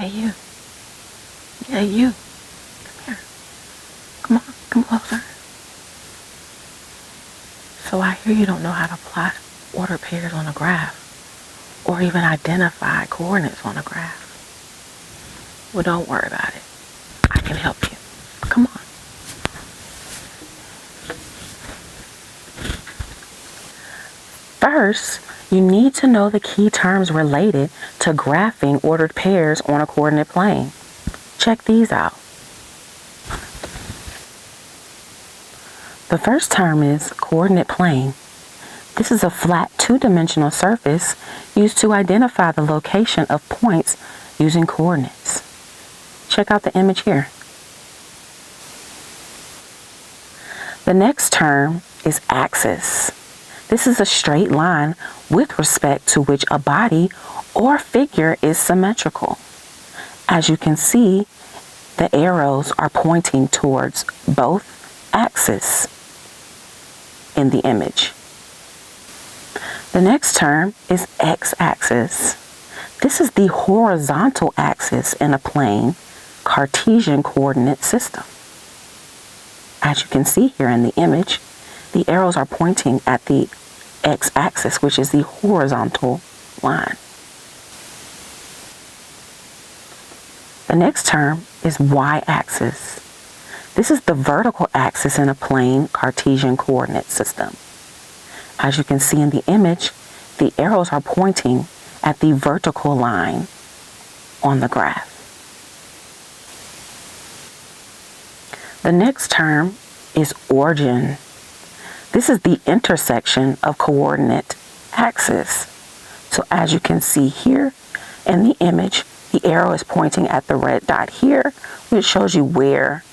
Hey, you. Yeah, you. Come here. Come on, come closer. So I hear you don't know how to plot ordered pairs on a graph, or even identify coordinates on a graph. Well, don't worry about it. I can help you. Come on. First, you need to know the key terms related to graphing ordered pairs on a coordinate plane. Check these out. The first term is coordinate plane. This is a flat two-dimensional surface used to identify the location of points using coordinates. Check out the image here. The next term is axis. This is a straight line with respect to which a body or figure is symmetrical. As you can see, the arrows are pointing towards both axes in the image. The next term is x-axis. This is the horizontal axis in a plane Cartesian coordinate system. As you can see here in the image, the arrows are pointing at the x-axis, which is the horizontal line. The next term is y-axis. This is the vertical axis in a plane Cartesian coordinate system. As you can see in the image, the arrows are pointing at the vertical line on the graph. The next term is origin. This is the intersection of coordinate axes. So as you can see here in the image, the arrow is pointing at the red dot here, which shows you where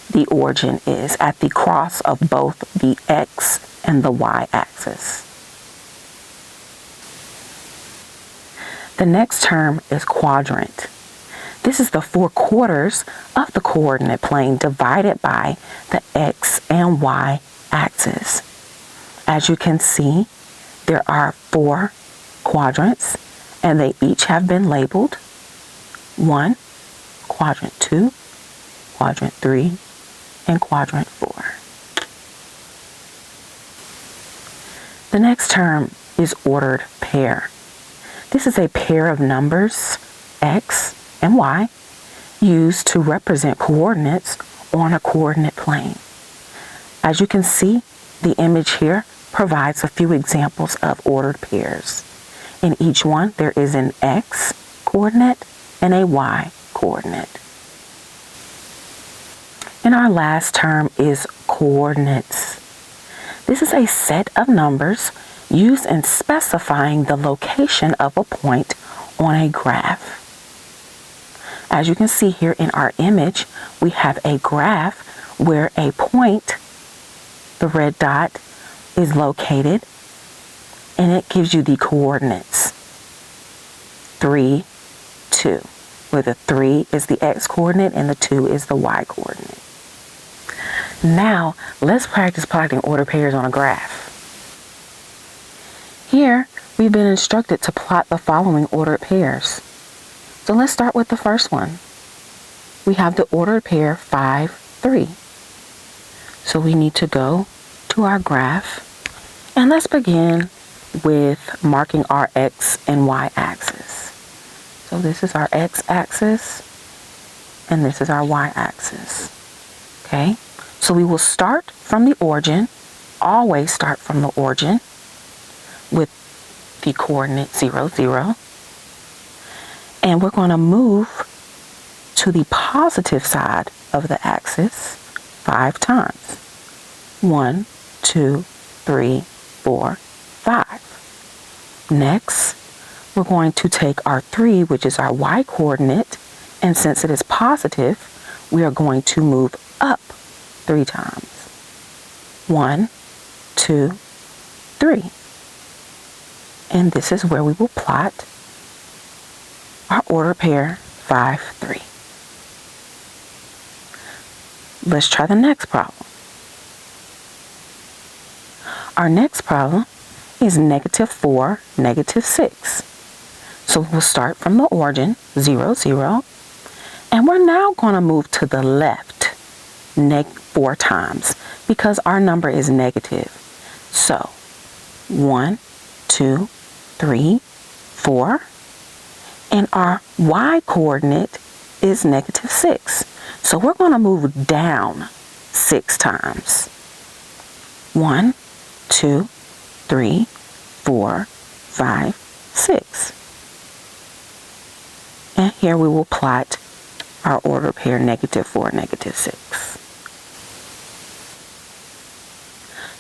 the origin is, at the cross of both the x and the y-axis. The next term is quadrant. This is the 4/4 of the coordinate plane divided by the x and y axis. As you can see, there are 4 quadrants, and they each have been labeled. 1, quadrant 2, quadrant 3, and quadrant 4. The next term is ordered pair. This is a pair of numbers, x and y, used to represent coordinates on a coordinate plane. As you can see, the image here provides a few examples of ordered pairs. In each one, there is an x coordinate and a y coordinate. And our last term is coordinates. This is a set of numbers used in specifying the location of a point on a graph. As you can see here in our image, we have a graph where a point, the red dot, is located, and it gives you the coordinates 3, 2, where the 3 is the x coordinate and the 2 is the y coordinate. Now, let's practice plotting ordered pairs on a graph. Here, we've been instructed to plot the following ordered pairs. So let's start with the first one. We have the ordered pair 5, 3. So we need to go to our graph, and let's begin with marking our x and y axis. So this is our x axis, and this is our y axis. Okay, so we will start from the origin, always start from the origin with the coordinate 0, 0. And we're going to move to the positive side of the axis 5 times. 1, 2, 3, 4, 5. Next, we're going to take our 3, which is our y coordinate, and since it is positive, we are going to move up 3 times. 1, 2, 3. And this is where we will plot our ordered pair 5, 3. Let's try the next problem. Our next problem is -4, -6. So we'll start from the origin, 0, 0. And we're now going to move to the left 4 times because our number is negative. So 1, 2, 3, 4. And our y coordinate is negative 6. So we're going to move down 6 times. 1, 2, 3, 4, 5, 6. And here we will plot our order pair negative 4, negative 6.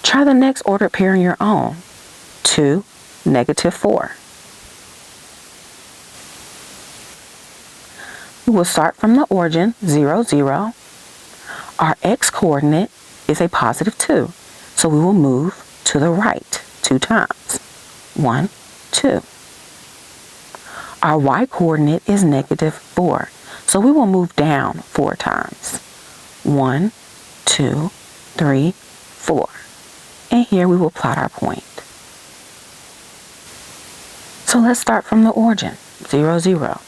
Try the next ordered pair on your own. 2, negative 4. We will start from the origin, 0, 0. Our x-coordinate is a positive 2, so we will move to the right 2 times. 1, 2. Our y-coordinate is negative 4, so we will move down 4 times. 1, 2, 3, 4. And here we will plot our point. So let's start from the origin, 0, 0.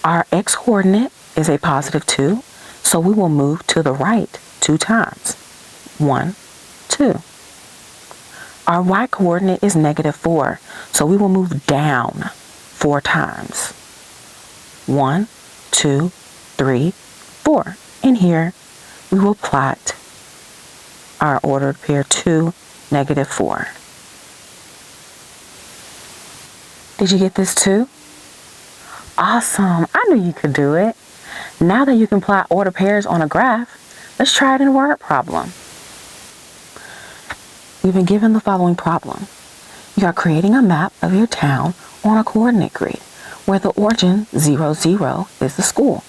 Our x-coordinate is a positive 2, so we will move to the right 2 times. 1, 2. Our y-coordinate is negative 4, so we will move down 4 times. 1, 2, 3, 4. And here we will plot our ordered pair 2, negative 4. Did you get this too? Awesome. I knew you could do it. Now that you can plot ordered pairs on a graph, let's try it in a word problem. We've been given the following problem. You are creating a map of your town on a coordinate grid where the origin 0, 0 is the school.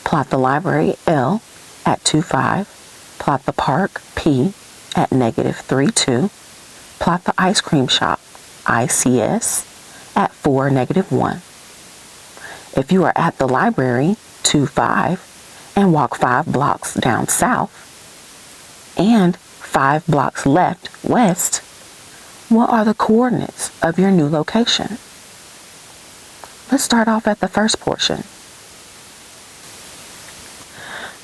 Plot the library L at 2, 5. Plot the park P at negative 3, 2. Plot the ice cream shop ICS at 4, negative 1. If you are at the library 2, 5 and walk 5 blocks down south and 5 blocks left west, what are the coordinates of your new location? Let's start off at the first portion.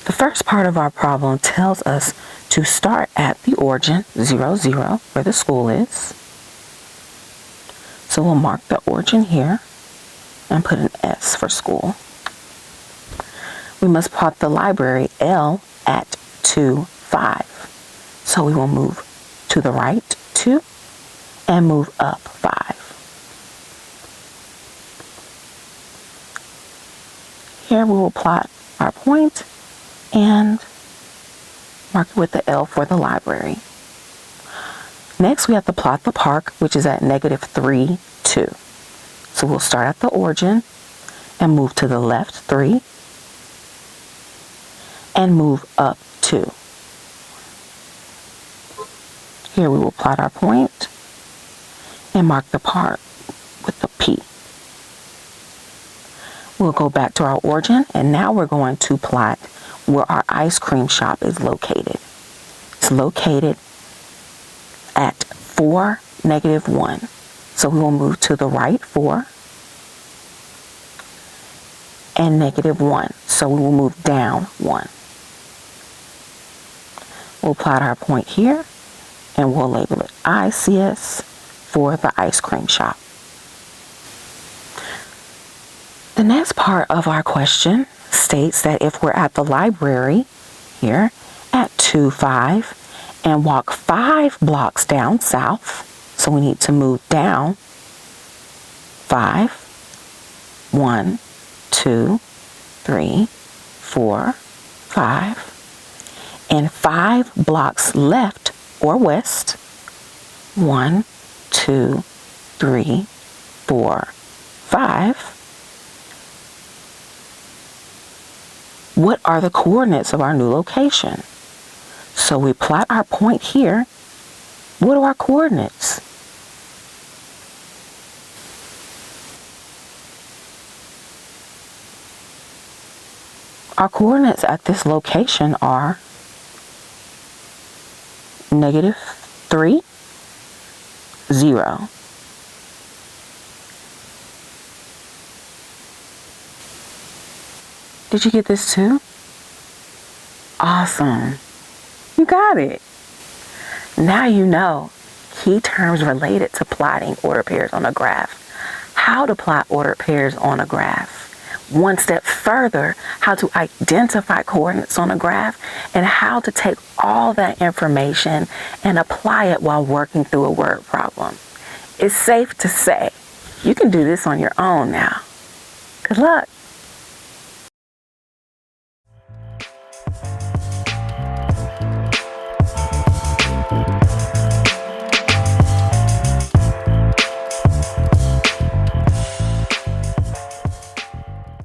The first part of our problem tells us to start at the origin 0, 0 where the school is. So we'll mark the origin here and put an S for school. We must plot the library L at 2, 5. So we will move to the right 2 and move up 5. Here we will plot our point and mark it with the L for the library. Next we have to plot the park, which is at negative 3, 2. So we'll start at the origin and move to the left 3 and move up 2. Here we will plot our point and mark the park with the P. We'll go back to our origin and now we're going to plot where our ice cream shop is located. It's located at 4, negative 1. So we will move to the right 4 and negative 1. So we will move down 1. We'll plot our point here and we'll label it ICS for the ice cream shop. The next part of our question states that if we're at the library here at 2, 5 and walk 5 blocks down south, so we need to move down 5, 1, 2, 3, 4, 5, and 5 blocks left or west, 1, 2, 3, 4, 5. What are the coordinates of our new location? So we plot our point here. What are our coordinates? Our coordinates at this location are negative 3, 0. Did you get this too? Awesome. You got it. Now you know key terms related to plotting ordered pairs on a graph, how to plot ordered pairs on a graph, one step further, how to identify coordinates on a graph, and how to take all that information and apply it while working through a word problem. It's safe to say you can do this on your own now. Good luck.